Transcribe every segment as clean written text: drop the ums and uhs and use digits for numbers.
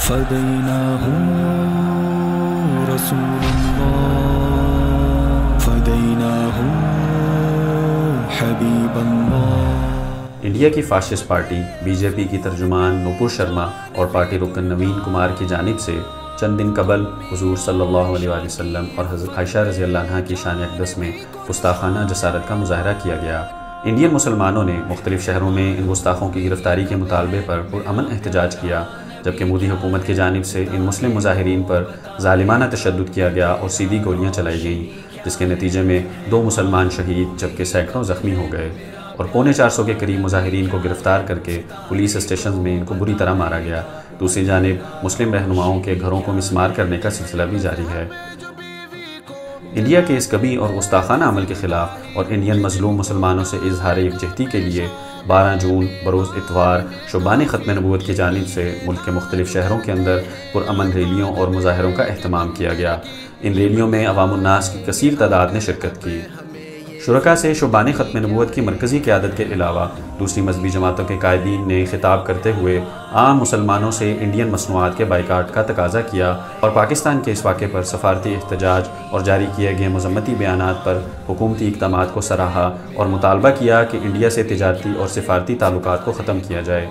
فديناه رسول الله فديناه حبيب الله۔ انڈیا کی فاشسٹ پارٹی بی جے پی کی ترجمان نوپور شرما اور پارٹی رکن نوین کمار کی جانب سے چند دن قبل حضور صلی اللہ علیہ وآلہ وسلم اور حضرت عائشہ رضی اللہ عنہ کی شان اقدس میں گستاخانہ جسارت کا مظاہرہ کیا گیا۔ انڈین مسلمانوں نے مختلف شہروں میں ان گستاخوں کی گرفتاری کے مطالبے پر پرامن احتجاج کیا، جبکہ مودی حکومت کی جانب سے ان مسلم مظاہرین پر ظالمانہ تشدد کیا گیا اور سیدھی گولیاں چلائی گئیں، جس کے نتیجے میں 2 مسلمان شہید جبکہ سینکڑوں زخمی ہو گئے اور 450 کے قریب مظاہرین کو گرفتار کر کے پولیس اسٹیشن میں ان کو بری طرح مارا گیا۔ دوسری جانب مسلم رہنماؤں کے گھروں کو مسمار کرنے کا سلسلہ بھی جاری ہے۔ انڈیا کے اس کبھی اور گستاخانہ عمل کے خلاف اور انڈین مظلوم مسلمانوں سے اظہار یکجہتی کے لیے 12 جون بروز اتوار شبان ختم نبوت کی جانب سے ملک کے مختلف شہروں کے اندر پرامن ریلیوں اور مظاہروں کا اہتمام کیا گیا۔ ان ریلیوں میں عوام الناس کی کثیر تعداد نے شرکت کی۔ شرکاء سے شبان ختم نبوت کی مرکزی قیادت کے علاوہ دوسری مذہبی جماعتوں کے قائدین نے خطاب کرتے ہوئے عام مسلمانوں سے انڈین مصنوعات کے بائیکاٹ کا تقاضا کیا اور پاکستان کے اس واقعے پر سفارتی احتجاج اور جاری کیے گئے مذمتی بیانات پر حکومتی اقدامات کو سراہا اور مطالبہ کیا کہ انڈیا سے تجارتی اور سفارتی تعلقات کو ختم کیا جائے،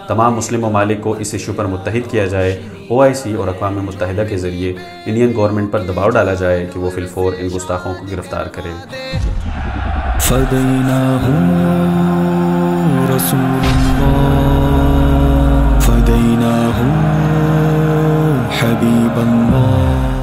تمام مسلم ممالک کو اس ایشو پر متحد کیا جائے، OIC اور اقوام متحدہ کے ذریعے انڈین گورنمنٹ پر دباؤ ڈالا جائے کہ وہ فی الفور ان گستاخوں کو گرفتار کرے۔ فديناه رسول الله فديناه حبيب الله۔